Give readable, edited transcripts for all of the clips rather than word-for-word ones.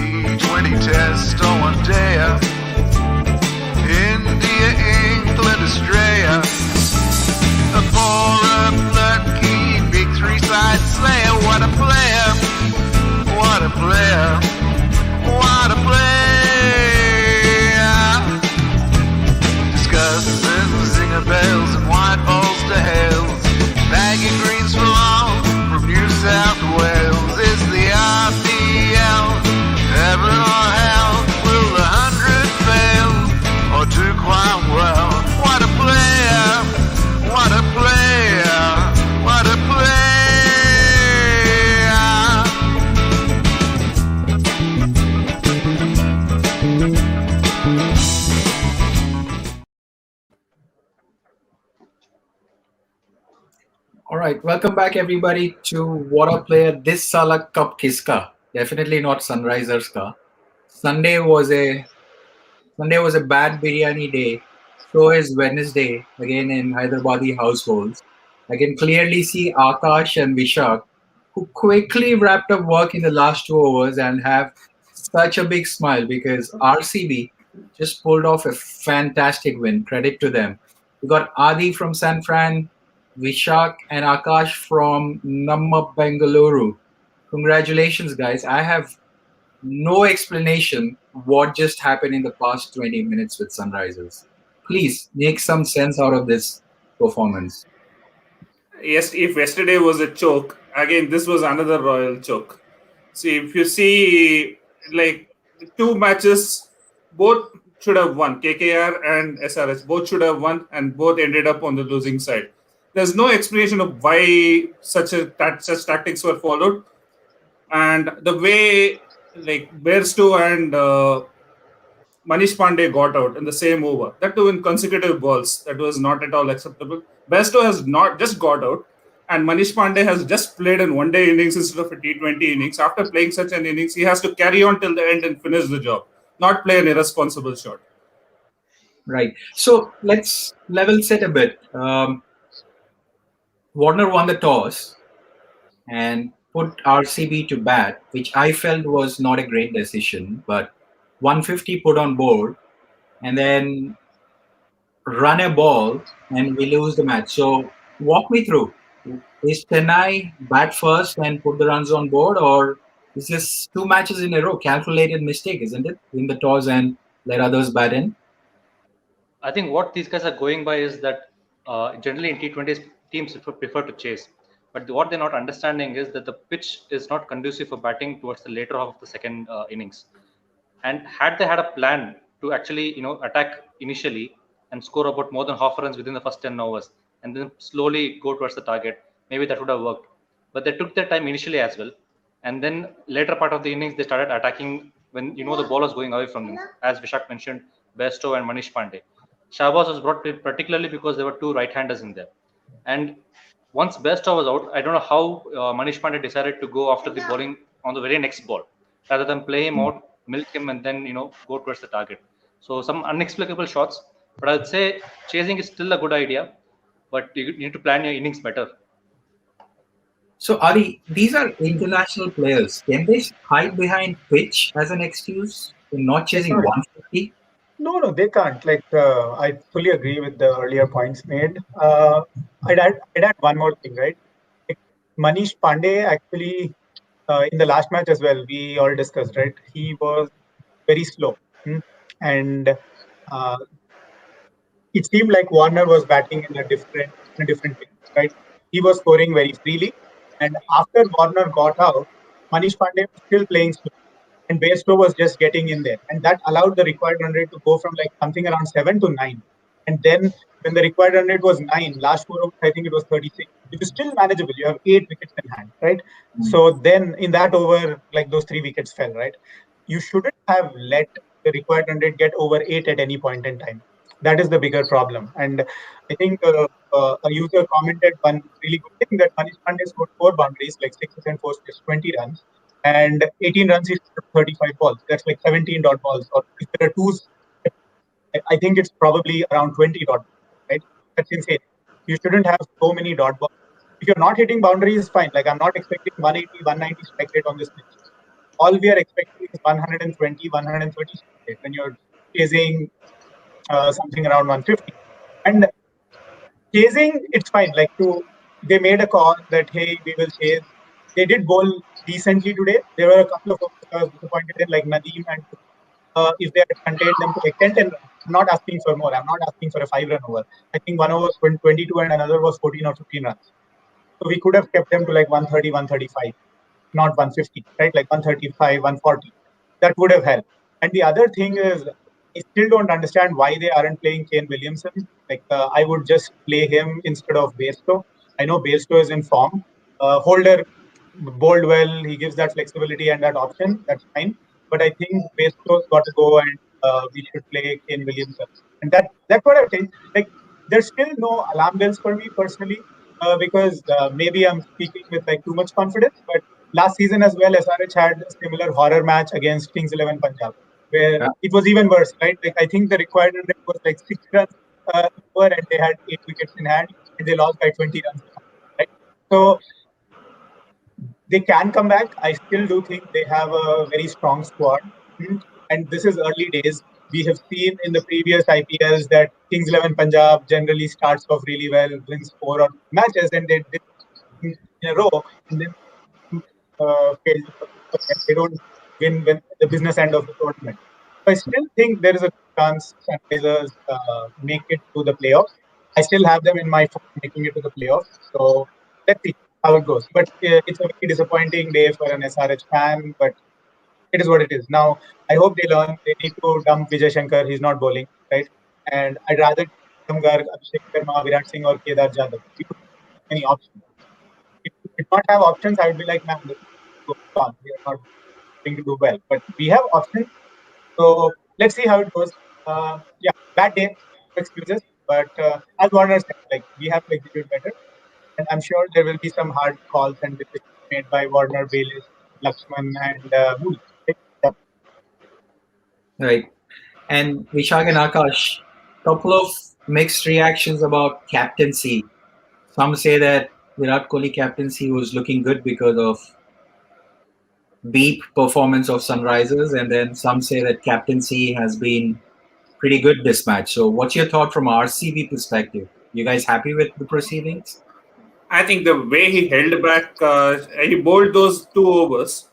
T20 test on one day. India, England, Australia. A four-up lucky big three-side slayer. What a player! What a player! What a player! Discussing zinger bells and white balls to hells. Baggy greens for long from New South Wales. It's the IPL. Heaven or hell, will the 100 fail or do quite well? What a player! What a player! What a player! All right, welcome back everybody to Waadaplaya. This Sala Cup Kiska. Definitely not Sunrisers ka. Sunday was a bad biryani day. So is Wednesday again in Hyderabadi households. I can clearly see Akash and Vishak, who quickly wrapped up work in the last 2 hours and have such a big smile because RCB just pulled off a fantastic win. Credit to them. We got Adi from San Fran, Vishak and Akash from Namma Bengaluru. Congratulations, guys. I have no explanation what just happened in the past 20 minutes with Sunrisers. Please make some sense out of this performance. Yes, if yesterday was a choke, again this was another royal choke. See, if you see, like, the two matches, both should have won. KKR and SRH both should have won, and both ended up on the losing side. There's no explanation of why such tactics were followed, and the way, like, Bairstow and Manish Pandey got out in the same over, that too in consecutive balls, that was not at all acceptable. Bairstow has not just got out, and Manish Pandey has just played in one-day innings instead of a T20 innings. After playing such an innings, he has to carry on till the end and finish the job, not play an irresponsible shot. Right. So let's level set a bit. Warner won the toss and put RCB to bat, which I felt was not a great decision, but 150 put on board and then run a ball and we lose the match. So walk me through. Is Chennai bat first and put the runs on board, or is this 2 matches in a row? Calculated mistake, isn't it? In the toss and let others bat in? I think what these guys are going by is that generally in T20s, teams prefer to chase. But what they're not understanding is that the pitch is not conducive for batting towards the later half of the second innings. And had they had a plan to actually, attack initially and score about more than half runs within the first 10 overs and then slowly go towards the target, maybe that would have worked. But they took their time initially as well. And then later part of the innings, they started attacking when, the ball was going away from them. As Vishak mentioned, Bairstow and Manish Pandey. Shahbaz was brought particularly because there were 2 right-handers in there. And once Bairstow was out, I don't know how Manish Pandey decided to go after the bowling on the very next ball, rather than play him out, milk him, and then go towards the target. So some inexplicable shots. But I'd say chasing is still a good idea, but you need to plan your innings better. So Adi, these are international players. Can they hide behind pitch as an excuse in not chasing 150? No, they can't. I fully agree with the earlier points made. I'd add one more thing, right? Manish Pandey actually, in the last match as well, we all discussed, right? He was very slow. And it seemed like Warner was batting in a different way, right? He was scoring very freely. And after Warner got out, Manish Pandey was still playing slow. And Bairstow was just getting in there. And that allowed the required run rate to go from something around 7 to 9. And then when the required run rate was 9, last 4 overs, I think it was 36, which is still manageable. You have 8 wickets in hand, right? So then in that over, those 3 wickets fell, right? You shouldn't have let the required run rate get over 8 at any point in time. That is the bigger problem. And I think a user commented one really good thing, that Manish Pandey scored 4 boundaries, 6 and 4 plus 20 runs. And 18 runs is 35 balls. That's 17 dot balls. Or if there are 2s, I think it's probably around 20 dot balls, right? That's insane. You shouldn't have so many dot balls. If you're not hitting boundaries, fine. I'm not expecting 180, 190 strike rate on this pitch. all we are expecting is 120, 130 when you're chasing something around 150. And chasing, it's fine. Like they made a call that hey, we will chase. They did bowl decently today. There were a couple of overs I was disappointed in, like Nadeem, and if they had contained them to like 10 runs. I'm not asking for more. I'm not asking for a 5-run over. I think one over was 22 and another was 14 or 15 runs. So we could have kept them to like 130, 135, not 150, right? Like 135, 140. That would have helped. And the other thing is, I still don't understand why they aren't playing Kane Williamson. Like, I would just play him instead of Bairstow. I know Bairstow is in form. Holder bowled well. He gives that flexibility and that option. That's fine. But I think Bairstow's got to go, and we should play Kane Williamson. And that's what I think. Like, there's still no alarm bells for me personally, because maybe I'm speaking with like too much confidence. But last season as well, SRH had a similar horror match against Kings 11 Punjab, where Yeah. it was even worse, right? Like, I think the required run rate was like 6 runs over, and they had 8 wickets in hand, and they lost by 20 runs, right? So they can come back. I still do think they have a very strong squad. And this is early days. We have seen in the previous IPLs that Kings 11 Punjab generally starts off really well, wins 4 or 5 matches, and they did in a row, and then fail to perform, and they don't win when the business end of the tournament. So I still think there is a chance Sunrisers make it to the playoffs. I still have them in my phone making it to the playoffs. So let's see how it goes. But it's a very disappointing day for an SRH fan. But it is what it is. Now I hope they learn. They need to dump Vijay Shankar. He's not bowling, right? And I'd rather Uttam Garg, Abhishek Sharma, Virat Singh, or Kedar Jadhav. We don't have any options. If we did not have options, I would be like, man, this is on. We are not going to do well. But we have options. So let's see how it goes. Yeah, bad day, no excuses. But as Warner said, like we have to execute better. And I'm sure there will be some hard calls and decisions made by Warner, Bayliss, Lakshman, and Moody. Right? Yeah. Right. And Vishak and Akash, couple of mixed reactions about captaincy. Some say that Virat Kohli captaincy was looking good because of beep performance of Sunrisers, and then some say that captaincy has been pretty good this match. So, what's your thought from RCB perspective? You guys happy with the proceedings? I think the way he held back, he bowled those 2 overs.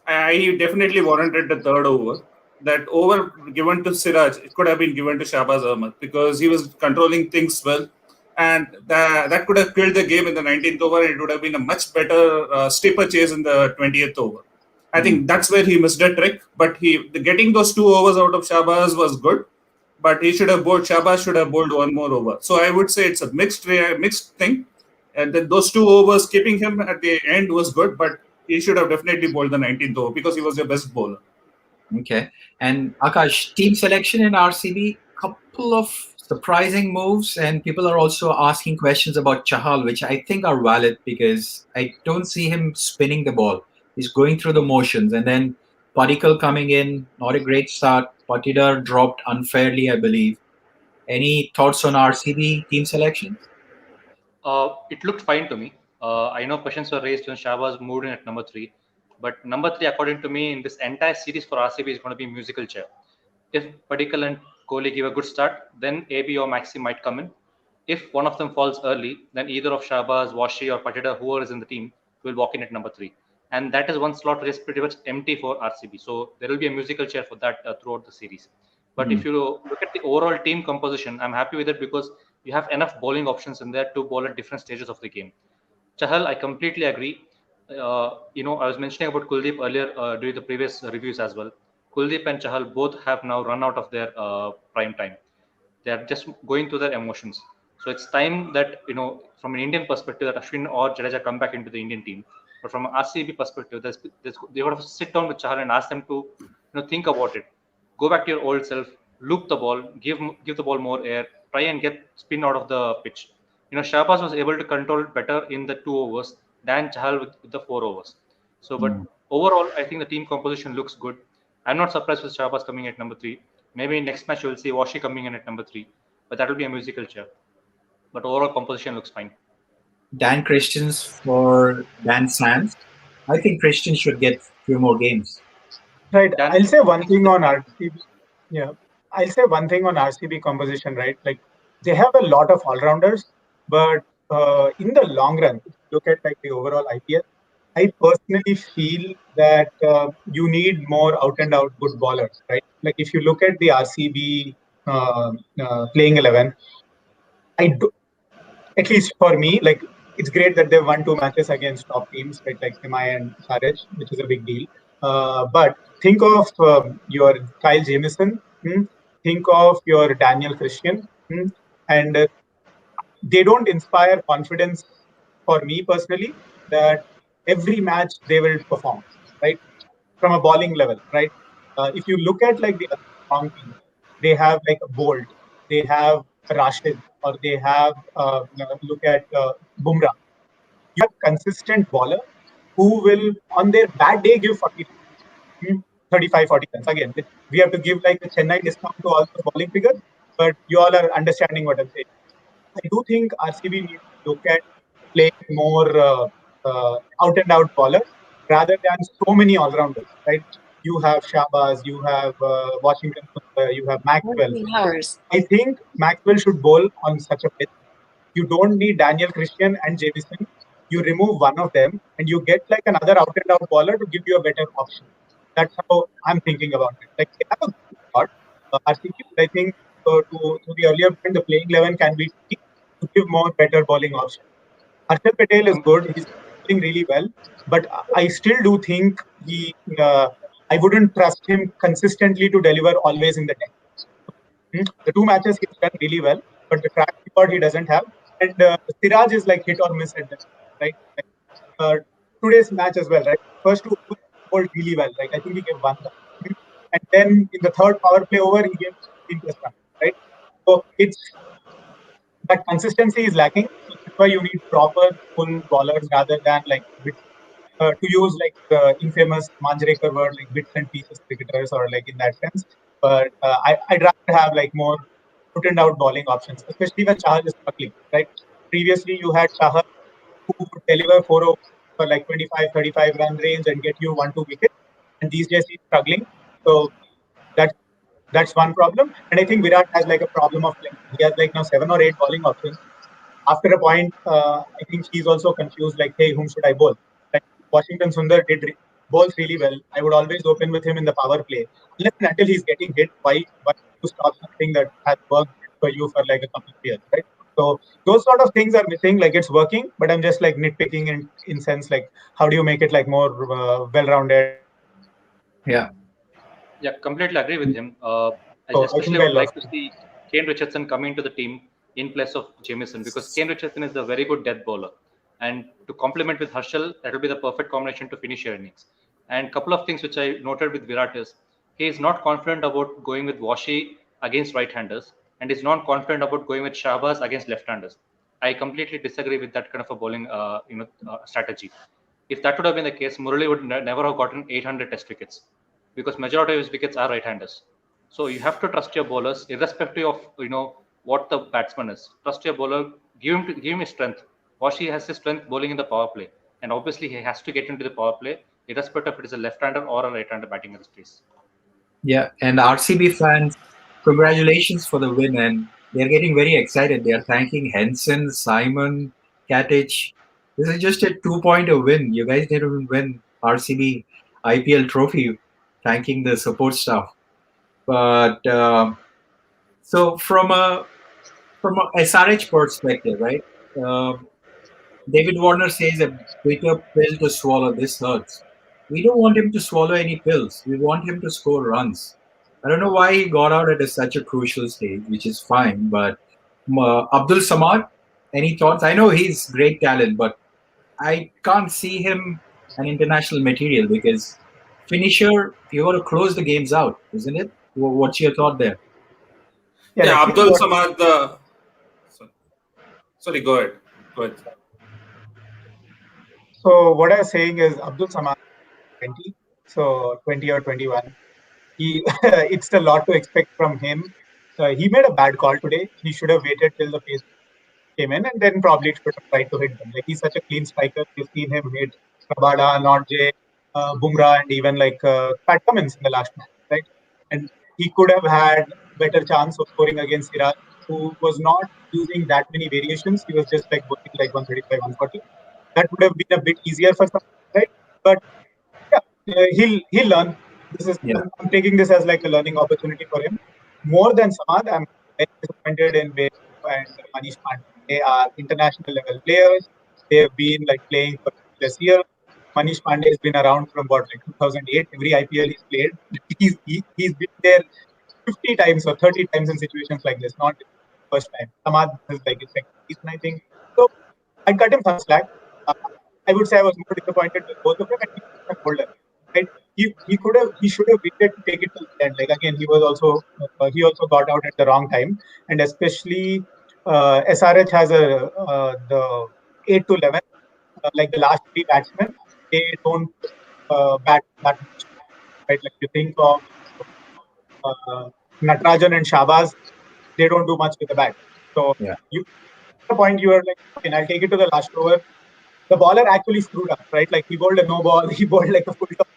He definitely warranted the third over. That over given to Siraj, it could have been given to Shahbaz Ahmed because he was controlling things well. And that could have killed the game in the 19th over. And it would have been a much better steeper chase in the 20th over. I think that's where he missed a trick. But getting those 2 overs out of Shahbaz was good. But he should have bowled, Shahbaz should have bowled one more over. So I would say it's a mixed thing. And then those 2 overs, keeping him at the end was good, but he should have definitely bowled the 19th over because he was your best bowler. Okay. And Akash, team selection in RCB, couple of surprising moves, and people are also asking questions about Chahal, which I think are valid because I don't see him spinning the ball. He's going through the motions, and then Padikkal coming in, not a great start. Patidar dropped unfairly, I believe. Any thoughts on RCB team selection? It looked fine to me. I know questions were raised when Shahbaz moved in at number 3, but number 3, according to me, in this entire series for RCB is going to be musical chair. If Padikkal and Kohli give a good start, then AB or Maxi might come in. If one of them falls early, then either of Shahbaz, Washi, or Patida, whoever is in the team, will walk in at number 3. And that is one slot which is pretty much empty for RCB. So there will be a musical chair for that throughout the series. But if you look at the overall team composition, I'm happy with it because you have enough bowling options in there to bowl at different stages of the game. Chahal, I completely agree. I was mentioning about Kuldeep earlier during the previous reviews as well. Kuldeep and Chahal both have now run out of their prime time. They are just going through their emotions. So it's time that, from an Indian perspective, that Ashwin or Jadeja come back into the Indian team. But from an RCB perspective, they would have to sit down with Chahal and ask them to, think about it. Go back to your old self, loop the ball, give the ball more air, try and get spin out of the pitch. Shahbaz was able to control it better in the 2 overs than Chahal with the 4 overs. So, but overall, I think the team composition looks good. I'm not surprised with Shahbaz coming at number 3. Maybe next match you'll see Washi coming in at number 3, but that will be a musical chair. But overall composition looks fine. Dan Christians for Dan Sands. I think Christian should get a few more games. Right. Dan, I'll say one things thing that on can. RCB. Yeah. I'll say one thing on RCB composition, right? Like they have a lot of all-rounders, but in the long run, if you look at like the overall IPL, I personally feel that you need more out and out good bowlers, right? Like if you look at the RCB playing 11, I do, at least for me, like it's great that they've won two matches against top teams, right, like MI and SRH, which is a big deal. But think of your Kyle Jamieson, think of your Daniel Christian, and they don't inspire confidence for me personally that every match they will perform, right, from a bowling level, right? If you look at like the other strong teams, they have like a Bolt, they have Rashid, or they have look at Bumrah. You have consistent bowler who will on their bad day give 40 runs, 35, 40 runs. Again, we have to give like a Chennai discount to all the bowling figures, but you all are understanding what I'm saying. I do think RCB needs to look at playing more out and out bowlers rather than so many all rounders, right? You have Shabazz, you have Washington, you have Maxwell. Working hours. I think Maxwell should bowl on such a pitch. You don't need Daniel Christian and Jamieson. You remove one of them and you get like another out and out bowler to give you a better option. That's how I'm thinking about it. Like they have a good squad, RCB, but I think to the earlier point, the playing 11 can be tweaked to give more better bowling options. Harshal Patel is good. He's playing really well, but I still do think he. I wouldn't trust him consistently to deliver always in the deck. The two matches he's done really well, but the track record he doesn't have. And Siraj is like hit or miss at that, right? Like, today's match as well, right? First two bowled really well. Like I think he gave one run. And then in the third power play over, he gave 15 plus run, right? So it's that consistency is lacking. So that's why you need proper full bowlers rather than like bits. To use like the infamous Manjrekar word, like bits and pieces cricketers, or like in that sense. But I'd rather have like more put and out bowling options, especially when Chahal is struggling, right? Previously, you had Chahal who could deliver 4 overs for like 25, 35 run range and get you 1, 2 wickets. And these days he's struggling. So that's that's one problem. And I think Virat has like a problem of playing. He has like now 7 or 8 bowling options. After a point, I think he's also confused, like, hey, whom should I bowl? Like Washington Sundar bowls really well. I would always open with him in the power play. Unless and until he's getting hit, why to stop something that has worked for you for like a couple of years, right? So those sort of things are missing. Like it's working, but I'm just like nitpicking in sense like how do you make it like more well-rounded? Yeah. Yeah, completely agree with him. I So I especially think I would like lost. to see Kane Richardson coming to the team in place of Jamieson, because Kane Richardson is a very good death bowler, and to complement with Harshal, that will be the perfect combination to finish your innings. And couple of things which I noted with Virat is he is not confident about going with Washi against right-handers, and is not confident about going with Shabazz against left-handers. I completely disagree with that kind of a bowling strategy. If that would have been the case, Murali would never have gotten 800 test wickets, because majority of his wickets are right-handers. So you have to trust your bowlers, irrespective of what the batsman is. Trust your bowler, give him his strength. Washi has his strength bowling in the power play, and obviously he has to get into the power play, irrespective if it is a left-hander or a right-hander batting in his place. Yeah, and RCB fans, congratulations for the win, and they're getting very excited. They are thanking Henson, Simon, Katic. This is just a 2-pointer win. You guys didn't even win RCB IPL trophy, thanking the support staff. But so from a SRH perspective, right? Um David Warner says a bitter pill to swallow. This hurts. We don't want him to swallow any pills. We want him to score runs. I don't know why he got out at such a crucial stage, which is fine. But Abdul Samad, any thoughts? I know he's great talent, but I can't see him an international material because finisher, you got to close the games out, isn't it? What's your thought there? Yeah, Yeah, like you know Abdul what? Samad. Sorry, go ahead. Go ahead. So what I was saying is Abdul Samad 20, so 20 or 21. He it's a lot to expect from him. He made a bad call today. He should have waited till the pace came in and then probably should have tried to hit them. Like he's such a clean striker. We've seen him hit Rabada, Notje. Bumrah and even like Pat Cummins in the last match, right? And he could have had better chance of scoring against Siraj, who was not using that many variations. He was just like bowling like 135, 140. That would have been a bit easier for some, right? But yeah, he'll learn. This is Yeah. I'm taking this as like a learning opportunity for him. More than Samad, I'm very disappointed in Vaibhav and Manish Pandey. They are international level players. They have been like playing for this year. Manish Pandey has been around from what like 2008. Every IPL he's played, he's been there 50 times or 30 times in situations like this. Not first time. Samad is like his second season, I think. So I cut him some slack. Uh, I would say I was more disappointed with both of them, and he could have told us, right? He should have waited to take it till the end. Like again, he also got out at the wrong time, and especially SRH has a the 8 to 11, like the last three batsmen, they don't bat that much, right? Like you think of Natarajan and Shabaz, they don't do much with the bat. So Yeah. you the point you were like, okay, I'll take it to the last over. The bowler actually screwed up, right? Like he bowled a no ball, he bowled like a full toss.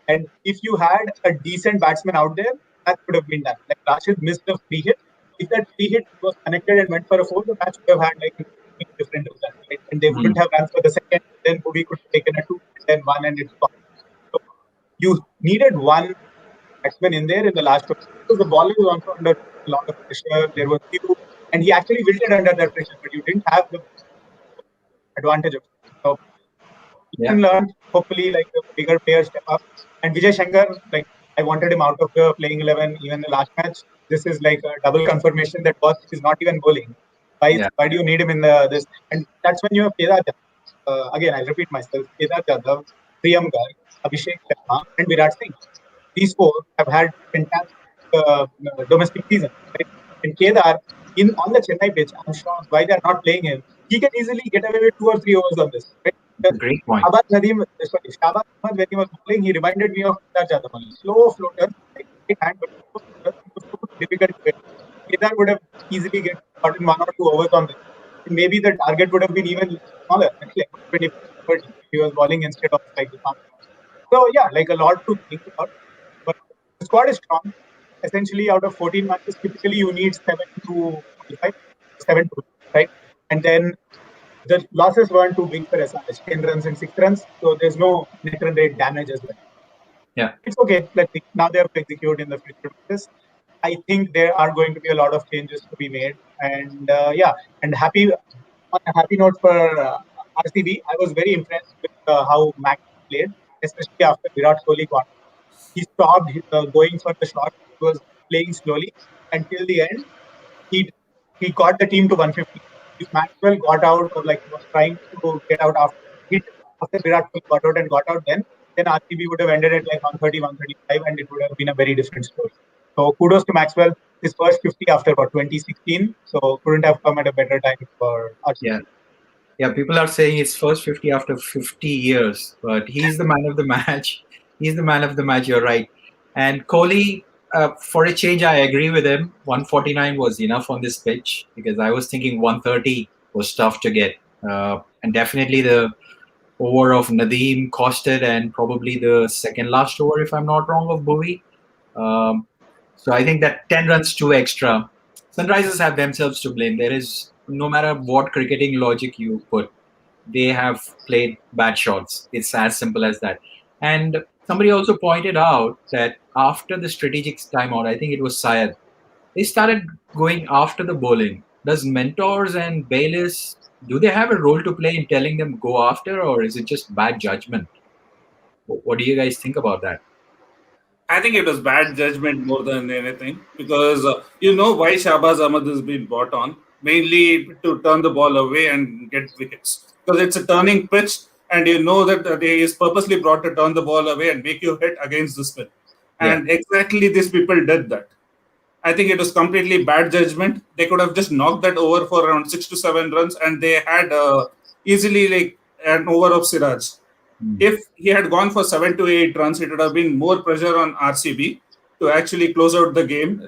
And if you had a decent batsman out there, that could have been done. Like Rashid missed a free hit. If that free hit was connected and went for a four, the match would have had like a different result, right? And they wouldn't have run for the second. Then Bhuvi could have taken a two, and then one, and it's gone. So you needed one batsman in there in the last over because the bowler was also under a lot of pressure. There was few, and he actually wilted under that pressure, but you didn't have the advantage of it. So Yeah. learned. Hopefully, like the bigger players step up. And Vijay Shankar, like I wanted him out of the playing 11 even the last match. This is like a double confirmation that boss is not even bowling. Yeah. Why do you need him in the this? And that's when you have Kedar Jadhav. Again, I repeat myself: Kedar Jadhav, Priyam Garg, Abhishek Sharma, and Virat Singh. These four have had fantastic domestic season. Right? And Kedar, in on the Chennai pitch, I'm shocked why they're not playing him. He can easily get away with 2 or 3 overs on this. Right? That's a great point. Shahbaz Ahmed, when he was bowling, he reminded me of Kedar Jadhav only. Slow floater, like right hand, but slow floater, it was so difficult to get. Kedar would have easily gotten 1 or 2 overs on this. And maybe the target would have been even smaller, like 20, 30. He was bowling instead of like the palm. So yeah, like a lot to think about. But the squad is strong. Essentially, out of 14 matches, typically you need 7 to 45, 7 to, right? And then the losses weren't too big for SRH, 10 runs and 6 runs. So there's no net run rate damage as well. Yeah. It's okay. Let's see. Now they have to execute in the future matches. I think there are going to be a lot of changes to be made. And yeah, and on a happy note for RCB, I was very impressed with how Max played, especially after Virat Kohli got. He stopped going for the shot. He was playing slowly until the end. He got the team to 150. If Maxwell got out or like was trying to get out after Virat Kohli got out and got out, then RCB would have ended at like 130, 135, and it would have been a very different story. So kudos to Maxwell. His first 50 after what 2016. So couldn't have come at a better time for RCB. Yeah. Yeah, people are saying it's first 50 after 50 years, but he's the man of the match. He's the man of the match, you're right. And Kohli, for a change, I agree with him. 149 was enough on this pitch because I was thinking 130 was tough to get. And definitely the over of Nadeem costed and probably the second last over, if I'm not wrong, of Bhuvi. So I think that 10 runs too extra. Sunrisers have themselves to blame. There is, no matter what cricketing logic you put, they have played bad shots. It's as simple as that. And somebody also pointed out that after the strategic timeout, I think it was Syed, they started going after the bowling. Does mentors and bailiffs, do they have a role to play in telling them go after, or is it just bad judgment? What do you guys think about that? I think it was bad judgment more than anything because you know why Shahbaz Ahmed has been brought on, mainly to turn the ball away and get wickets because it's a turning pitch and you know that he is purposely brought to turn the ball away and make you hit against the spin. And exactly these people did that. I think it was completely bad judgment. They could have just knocked that over for around 6 to 7 runs and they had easily like an over of Siraj. If he had gone for 7 to 8 runs, it would have been more pressure on RCB to actually close out the game.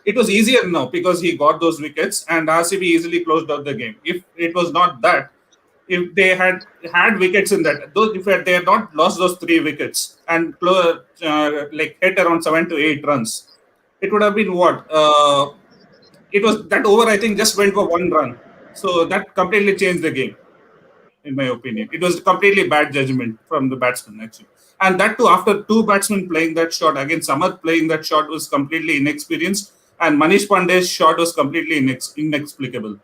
It was easier now because he got those wickets and RCB easily closed out the game. If it was not that, if they had wickets in that, those if they had not lost those 3 wickets and like hit around 7 to 8 runs, it would have been what? It was that over. I think just went for 1 run, so that completely changed the game. In my opinion, it was completely bad judgment from the batsman actually, and that too after 2 batsmen playing that shot again. Samath playing that shot was completely inexperienced, and Manish Pandey's shot was completely inexplicable.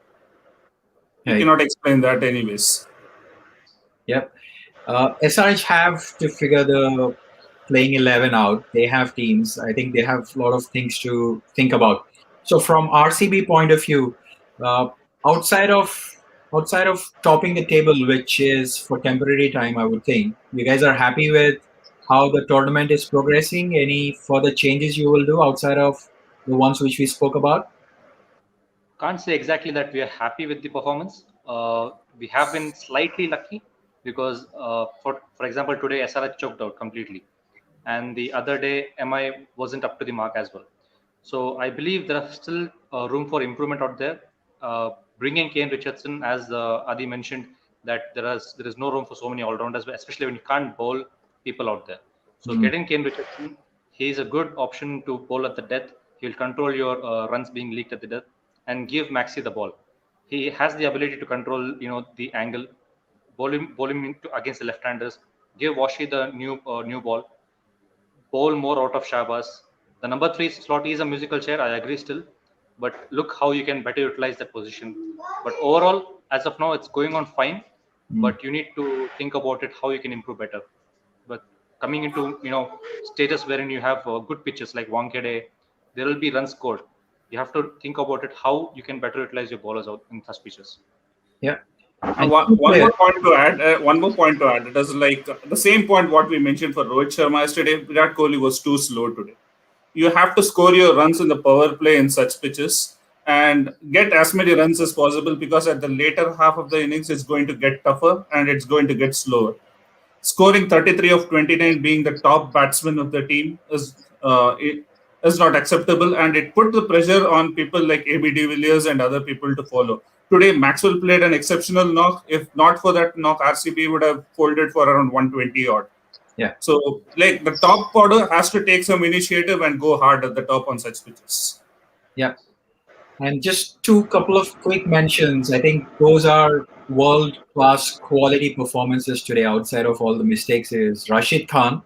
You Right. cannot explain that anyways. Yep. SRH have to figure the playing 11 out. They have teams. I think they have a lot of things to think about. So from RCB point of view, uh, outside of outside of topping the table, which is for temporary time, I would think you guys are happy with how the tournament is progressing. Any further changes you will do outside of the ones which we spoke about? Can't say exactly that we are happy with the performance. We have been slightly lucky because, for example, today SRH choked out completely, and the other day MI wasn't up to the mark as well. So I believe there are still room for improvement out there. Bringing Kane Richardson, as Adi mentioned, that there is no room for so many all-rounders, especially when you can't bowl people out there. So getting Kane Richardson, he is a good option to bowl at the death. He'll control your runs being leaked at the death and give Maxi the ball. He has the ability to control, the angle, bowl him against the left-handers, give Washi the new ball, bowl more out of Shabas. The number 3 slot is a musical chair, I agree still, but look how you can better utilize that position. But overall, as of now, it's going on fine, but you need to think about it how you can improve better. But coming into status wherein you have good pitches like Wankhede, there will be runs scored. You have to think about it how you can better utilize your bowlers out in such pitches. Yeah. Uh, And one, two one players. more point to add. One more point to add. It is like the same point what we mentioned for Rohit Sharma yesterday. Virat Kohli was too slow today. You have to score your runs in the power play in such pitches and get as many runs as possible, because at the later half of the innings it's going to get tougher and it's going to get slower. Scoring 33 of 29, being the top batsman of the team, is not acceptable, and it put the pressure on people like AB de Villiers and other people to follow. Today, Maxwell played an exceptional knock. If not for that knock, RCB would have folded for around 120 odd. Yeah. So, like, the top order has to take some initiative and go hard at the top on such pitches. Yeah. And just couple of quick mentions. I think those are world-class quality performances today outside of all the mistakes is Rashid Khan.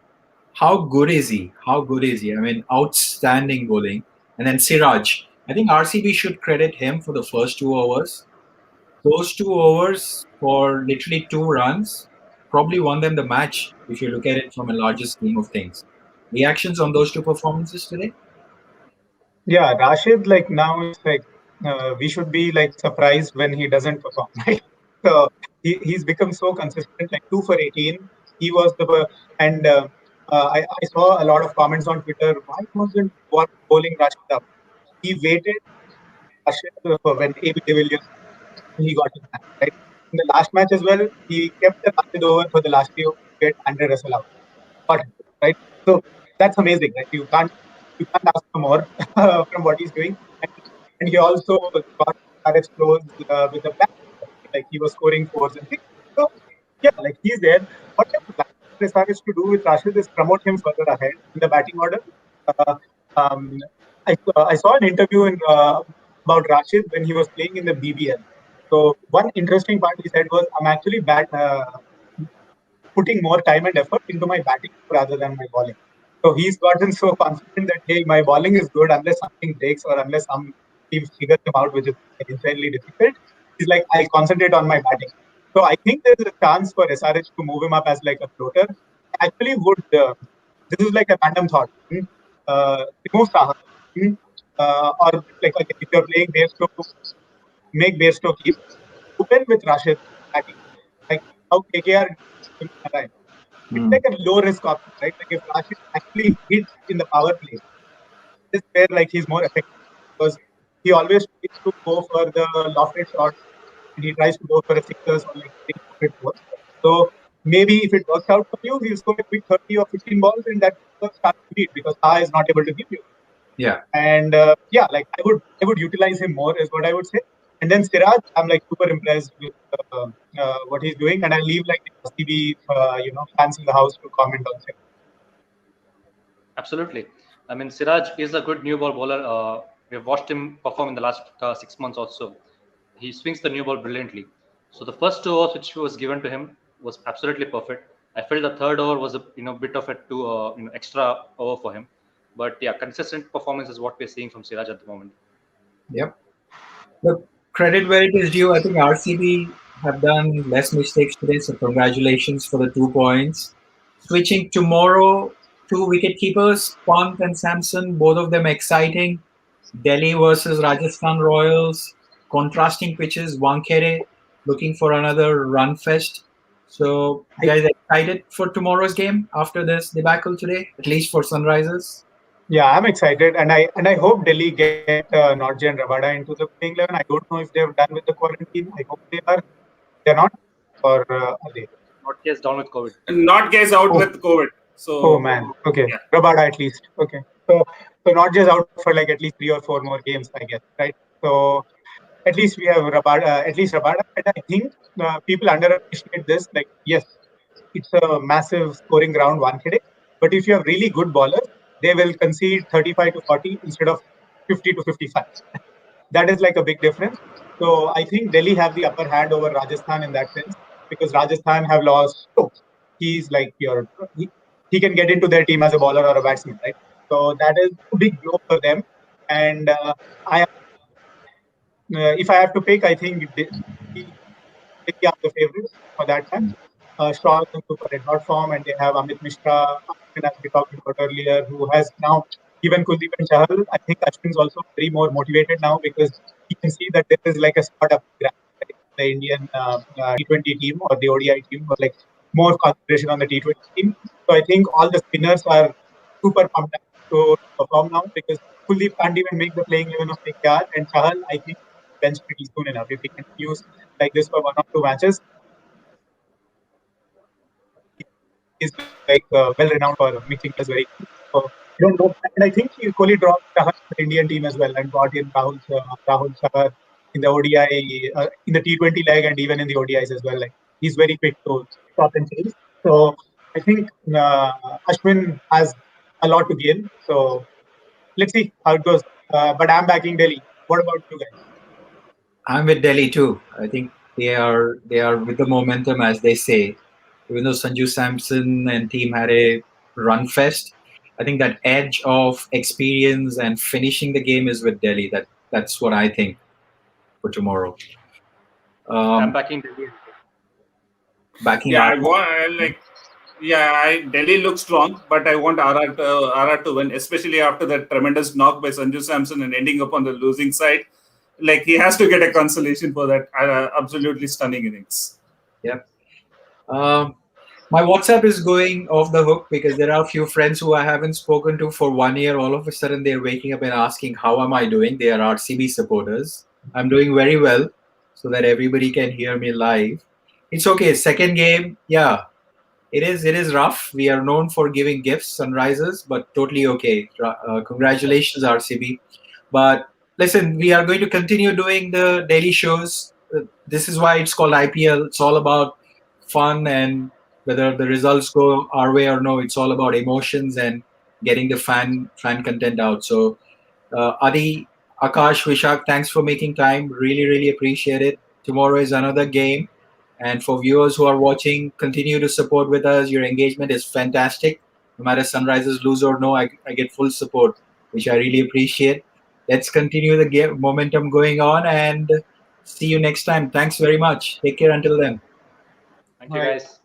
How good is he? How good is he? I mean, outstanding bowling. And then Siraj. I think RCB should credit him for the first 2 overs. Those 2 overs for literally 2 runs probably won them the match if you look at it from a larger scheme of things. Reactions on those 2 performances today? Yeah, Rashid, like now it's like we should be like surprised when he doesn't perform, right? So he's become so consistent, like 2 for 18. He was and I saw a lot of comments on Twitter. Why wasn't bowling Rashid up? He waited Rashid for when AB de Villiers he got his match, right? In the last match as well, he kept the Rashid over for the last few to get Andre Russell out. Got him, right? So that's amazing, right? You can't ask for more from what he's doing. And he also got RS close with the back. Like he was scoring fours and things. So yeah, like he's there. What I would like SRH to do with Rashid is promote him further ahead in the batting order. Uh, um, I saw an interview about Rashid when he was playing in the BBL. So one interesting part he said was, "I'm actually putting more time and effort into my batting rather than my bowling." So he's gotten so confident that, hey, my bowling is good unless something breaks or unless some team figures him out, which is insanely difficult. He's like, I'll concentrate on my batting. So I think there's a chance for SRH to move him up as like a floater. Actually, would this is like a random thought. Remove Saha, or like if you're playing Bairstow, make Bairstow keep open with Rashid batting, like how KKR arrived. It's like a low risk option, right? Like if Rashid actually hits in the power play, this is where like he's more effective because he always tries to go for the lofted shots and he tries to go for a sixers or like lofted balls. So maybe if it works out for you, he'll score a quick 30 or 15 balls and that starts to beat because is not able to give you. Yeah. And yeah, like I would utilize him more is what I would say. And then Siraj, I'm like super impressed with what he's doing, and I leave like the RCB, fans in the house to comment on Siraj. Absolutely. I mean, Siraj is a good new ball bowler. We've watched him perform in the last 6 months or so. He swings the new ball brilliantly. So the first 2 overs which was given to him was absolutely perfect. I felt the third over was a bit of a extra over for him. But yeah, consistent performance is what we're seeing from Siraj at the moment. Yep. Look, credit where it is due. I think RCB have done less mistakes today, so congratulations for the 2 points. Switching tomorrow, two wicket keepers, Pant and Samson, both of them exciting. Delhi versus Rajasthan Royals, contrasting pitches. Wankhede looking for another run fest. So, you guys excited for tomorrow's game after this debacle today, at least for Sunrisers? Yeah, I'm excited, and I hope Delhi get Nordje and Rabada into the playing 11. I don't know if they've done with the quarantine. I hope they are. They're not, or are they? Not case down with COVID. Not guys out Oh. with COVID. So Oh man, okay, yeah. Rabada at least. Okay, so not just out for like at least 3 or 4 more games, I guess, right? So at least we have Rabada, and I think people underappreciate this. Like, yes, it's a massive scoring ground, Wankhede, but if you have really good bowlers, they will concede 35 to 40 instead of 50 to 55. That is like a big difference. So I think Delhi have the upper hand over Rajasthan in that sense because Rajasthan have lost Stokes. He's like he can get into their team as a bowler or a batsman, right? So that is a big blow for them. And I, if I have to pick, I think they are the favorites for that match. Strong and super red hot form, and they have Amit Mishra, as we talked about earlier, who has now given Kuldeep and Chahal. I think Ashwin's also very more motivated now because he can see that there is like a spot up the Indian T20 team or the ODI team, or like more concentration on the T20 team. So I think all the spinners are super pumped up to perform now because Kuldeep can't even make the playing 11 of KKR, and Chahal, I think, bench pretty soon enough. If he continues like this for 1 or 2 matches, is like well renowned for mixing players very good. So I don't know, and I think Kohli dropped Chahal to the Indian team as well and brought in Rahul Chahar in the ODI, in the T20 leg, and even in the ODIs as well. Like he's very quick to stop and chase. So I think Ashwin has a lot to gain. So let's see how it goes. But I'm backing Delhi. What about you guys? I'm with Delhi too. I think they are with the momentum, as they say. Even though Sanju Samson and team had a run fest, I think that edge of experience and finishing the game is with Delhi. That's what I think for tomorrow. I'm backing Delhi. Backing Yeah, our I want Delhi looks strong, but I want RR to win, especially after that tremendous knock by Sanju Samson and ending up on the losing side. Like he has to get a consolation for that absolutely stunning innings. Yep. My WhatsApp is going off the hook because there are a few friends who I haven't spoken to for 1 year. All of a sudden, they're waking up and asking, "How am I doing?" They are RCB supporters. I'm doing very well, so that everybody can hear me live. It's okay. Second game, yeah, it is. It is rough. We are known for giving gifts, Sunrisers, but totally okay. Congratulations, RCB. But listen, we are going to continue doing the daily shows. This is why it's called IPL. It's all about fun, and whether the results go our way or no, it's all about emotions and getting the fan content out. So, Adi, Akash, Vishak, thanks for making time. Really, really appreciate it. Tomorrow is another game. And for viewers who are watching, continue to support with us. Your engagement is fantastic. No matter Sunrisers lose or no, I get full support, which I really appreciate. Let's continue the game momentum going on and see you next time. Thanks very much. Take care until then. Thank you, All right. guys.